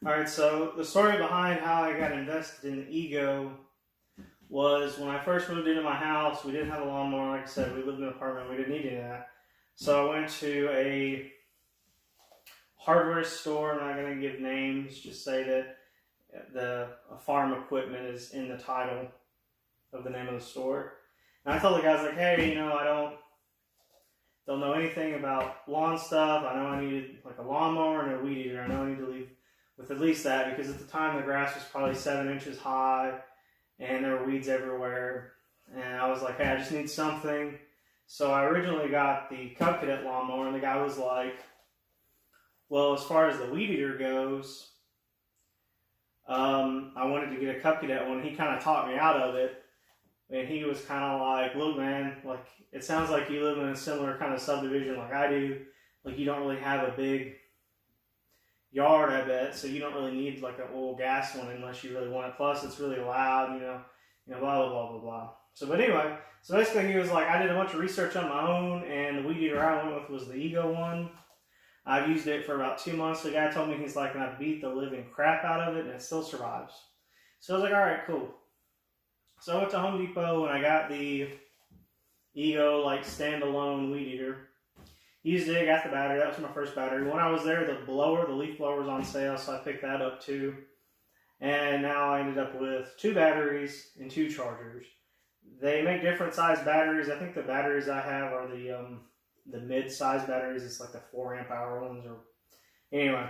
Alright, so the story behind how I got invested in the Ego was when I first moved into my house, we didn't have a lawnmower, like I said, we lived in an apartment, we didn't need any of that. So I went to a hardware store, I'm not going to give names, just say that the farm equipment is in the title of the name of the store. And I told the guys, like, hey, I don't know anything about lawn stuff. I know I needed like a lawnmower and a weed eater. I know I need to leave with at least that, because at the time the grass was probably 7 inches high and there were weeds everywhere. And I was like, hey, I just need something. So I originally got the Cub Cadet lawnmower, and the guy was like, well, as far as the weed eater goes, I wanted to get a Cub Cadet one. He kind of talked me out of it. And he was kind of like, look, man, like, it sounds like you live in a similar kind of subdivision like I do. Like, you don't really have a big yard, I bet, so you don't really need like an oil gas one unless you really want it. Plus, it's really loud, blah, blah, blah, blah, blah. So, but anyway, so basically he was like, I did a bunch of research on my own, and the weed eater I went with was the Ego one. I've used it for about 2 months. The guy told me, he's like, and I've beat the living crap out of it, and it still survives. So I was like, all right, cool. So I went to Home Depot and I got the Ego like standalone weed eater. Used it, got the battery. That was my first battery. When I was there, the leaf blower was on sale, so I picked that up too. And now I ended up with 2 batteries and 2 chargers. They make different size batteries. I think the batteries I have are the mid-size batteries. It's like the 4 amp hour ones. Or anyway,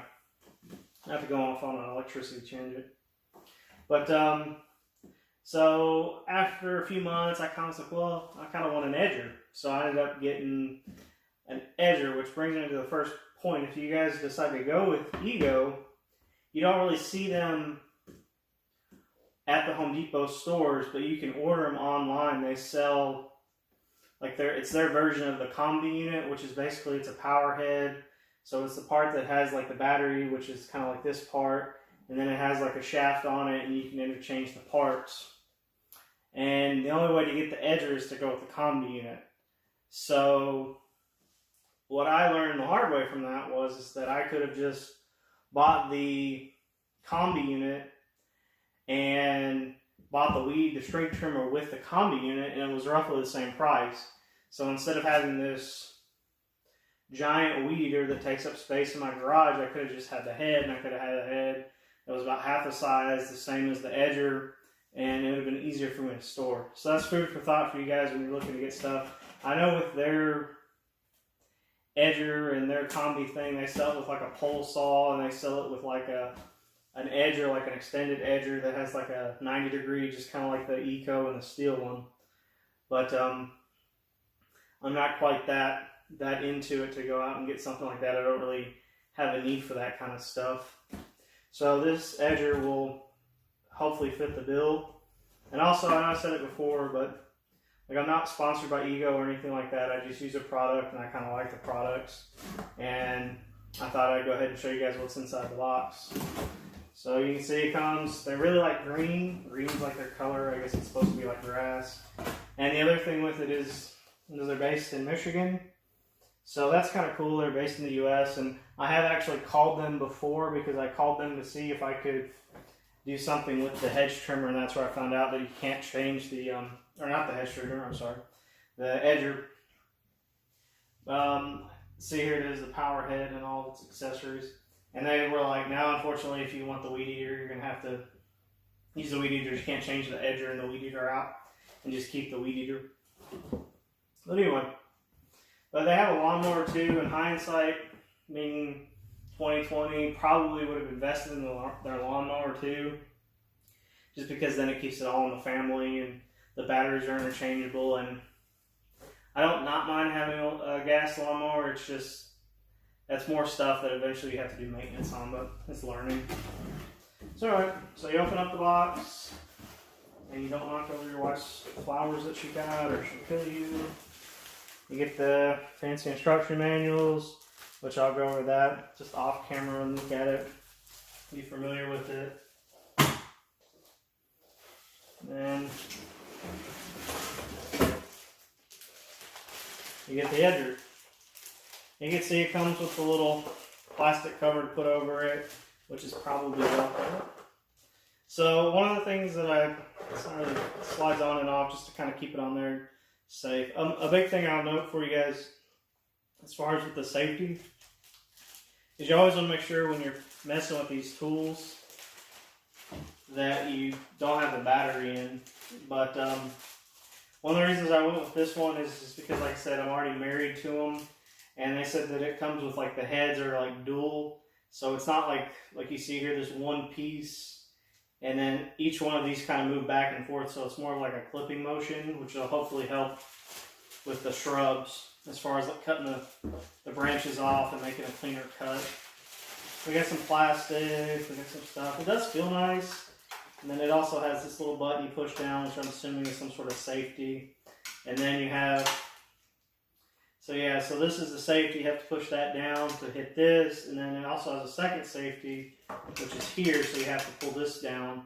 I have to go off on an electricity change it. But so after a few months, I kind of was like, well, I kind of want an edger. So I ended up getting an edger, which brings me to the first point. If you guys decide to go with Ego, you don't really see them at the Home Depot stores, but you can order them online. They sell, like, it's their version of the combi unit, which is basically, it's a power head. So it's the part that has like the battery, which is kind of like this part. And then it has like a shaft on it, and you can interchange the parts. And the only way to get the edger is to go with the combi unit. So what I learned the hard way from that is that I could have just bought the combi unit and bought the string trimmer with the combi unit, and it was roughly the same price. So instead of having this giant weed eater that takes up space in my garage, I could have just had the head, and I could have had a head that was about half the size, the same as the edger, and it would have been easier for me to store. So that's food for thought for you guys when you're looking to get stuff. I know with their edger and their combi thing, they sell it with like a pole saw, and they sell it with like an edger, like an extended edger that has like a 90 degree, just kind of like the Eco and the steel one. But I'm not quite that into it to go out and get something like that. I don't really have a need for that kind of stuff. So this edger will hopefully fit the bill. And also, I know I said it before, but like, I'm not sponsored by Ego or anything like that. I just use a product, and I kind of like the products. And I thought I'd go ahead and show you guys what's inside the box. So you can see it comes, they really like green. Green's like their color. I guess it's supposed to be like grass. And the other thing with it is they're based in Michigan. So that's kind of cool. They're based in the U.S. And I have actually called them before, because I called them to see if I could do something with the hedge trimmer, and that's where I found out that you can't change the, or not the hedge trimmer, I'm sorry, the edger. See, here it is, the power head and all its accessories. And they were like, now, unfortunately, if you want the weed eater, you're going to have to use the weed eater. You can't change the edger and the weed eater out, and just keep the weed eater. But anyway, but they have a lawnmower too. In hindsight, meaning 2020, probably would have invested in their lawnmower too, just because then it keeps it all in the family, and the batteries are interchangeable. And I don't not mind having a gas lawnmower. It's just, that's more stuff that eventually you have to do maintenance on, but it's learning. So alright, so you open up the box, and you don't knock over your wife's flowers that she got, or she'll kill you. You get the fancy instruction manuals, which I'll go over that just off camera and look at it, be familiar with it. Then you get the edger. You can see it comes with a little plastic cover to put over it. which is probably about that. So one of the things that slides on and off just to kind of keep it on there safe. A big thing I'll note for you guys as far as with the safety is you always want to make sure when you're messing with these tools that you don't have the battery in. But one of the reasons I went with this one is just because, like I said, I'm already married to them, and they said that it comes with like the heads are like dual, so it's not like you see here, there's one piece, and then each one of these kind of move back and forth, so it's more of like a clipping motion, which will hopefully help with the shrubs as far as like cutting the branches off and making a cleaner cut. We got some plastic, we got some stuff. It does feel nice. And then it also has this little button you push down, which I'm assuming is some sort of safety. And then you have, so this is the safety. You have to push that down to hit this. And then it also has a second safety, which is here. So you have to pull this down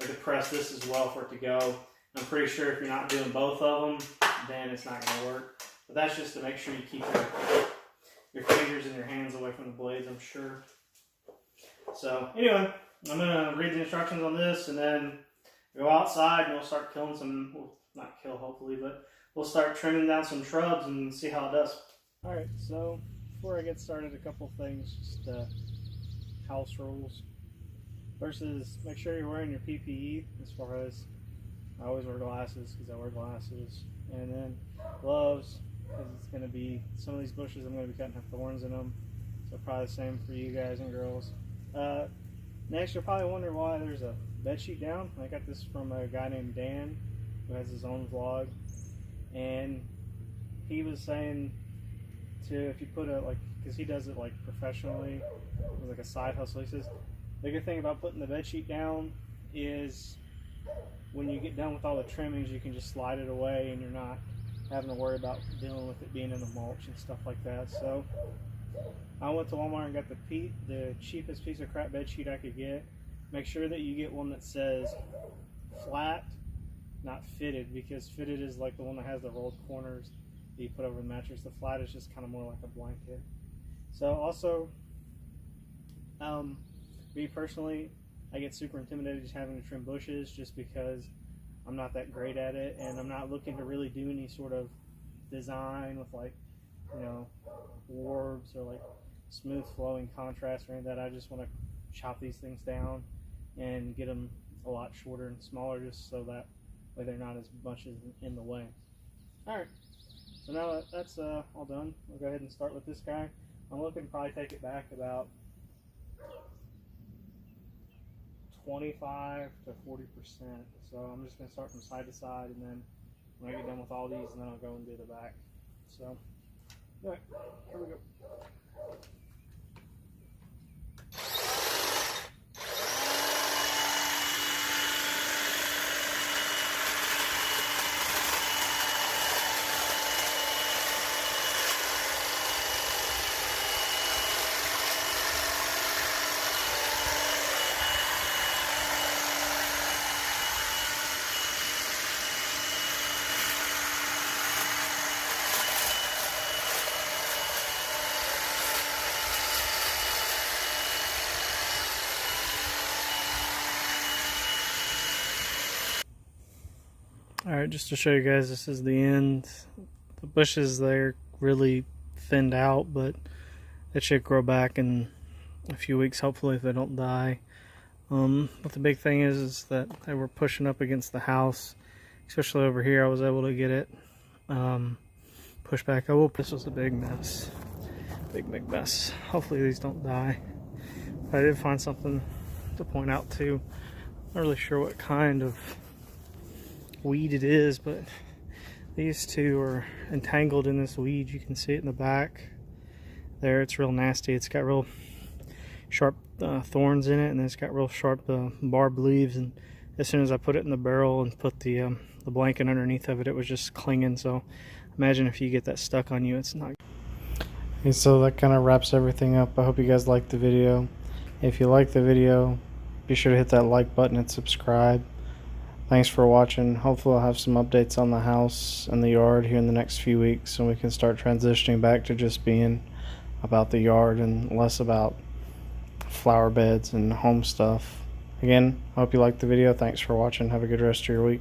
or to press this as well for it to go. I'm pretty sure if you're not doing both of them, then it's not going to work. But that's just to make sure you keep your fingers and your hands away from the blades, I'm sure. So anyway, I'm going to read the instructions on this and then go outside and we'll start killing some, well, not kill hopefully, but we'll start trimming down some shrubs and see how it does. Alright, so before I get started, a couple things, just house rules. First is make sure you're wearing your PPE, as far as I always wear glasses because I wear glasses. And then gloves, because it's going to be, some of these bushes I'm going to be cutting have thorns in them. So probably the same for you guys and girls. Next, you'll probably wonder why there's a bed sheet down. I got this from a guy named Dan who has his own vlog, and he was saying if you put because he does it like professionally, it's like a side hustle. He says the good thing about putting the bed sheet down is when you get done with all the trimmings, you can just slide it away and you're not having to worry about dealing with it being in the mulch and stuff like that. So I went to Walmart and got the cheapest piece of crap bed sheet I could get. Make sure that you get one that says flat, not fitted, because fitted is like the one that has the rolled corners that you put over the mattress. The flat is just kind of more like a blanket. So also, me personally, I get super intimidated just having to trim bushes just because I'm not that great at it, and I'm not looking to really do any sort of design with like, orbs or like smooth flowing contrast or anything like that. I just want to chop these things down and get them a lot shorter and smaller, just so that way they're not as much in the way. Alright, so now that that's all done, we'll go ahead and start with this guy. I'm looking to probably take it back about 25 to 40%. So I'm just going to start from side to side, and then when I get done with all these, and then I'll go and do the back. So, alright, here we go. Alright, just to show you guys, this is the end. The bushes there really thinned out, but it should grow back in a few weeks, hopefully, if they don't die. But the big thing is that they were pushing up against the house, especially over here. I was able to get it pushed back. This was a big mess. Big mess. Hopefully these don't die. But I did find something to point out too. Not really sure what kind of weed it is, but these two are entangled in this weed. You can see it in the back there. It's real nasty. It's got real sharp thorns in it, and it's got real sharp barbed leaves, and as soon as I put it in the barrel and put the blanket underneath of it, it was just clinging. So imagine if you get that stuck on you, it's not. Okay, so that kind of wraps everything up. I hope you guys liked the video. If you liked the video, be sure to hit that like button and subscribe. Thanks for watching. Hopefully I'll have some updates on the house and the yard here in the next few weeks, and we can start transitioning back to just being about the yard and less about flower beds and home stuff. Again, I hope you liked the video. Thanks for watching. Have a good rest of your week.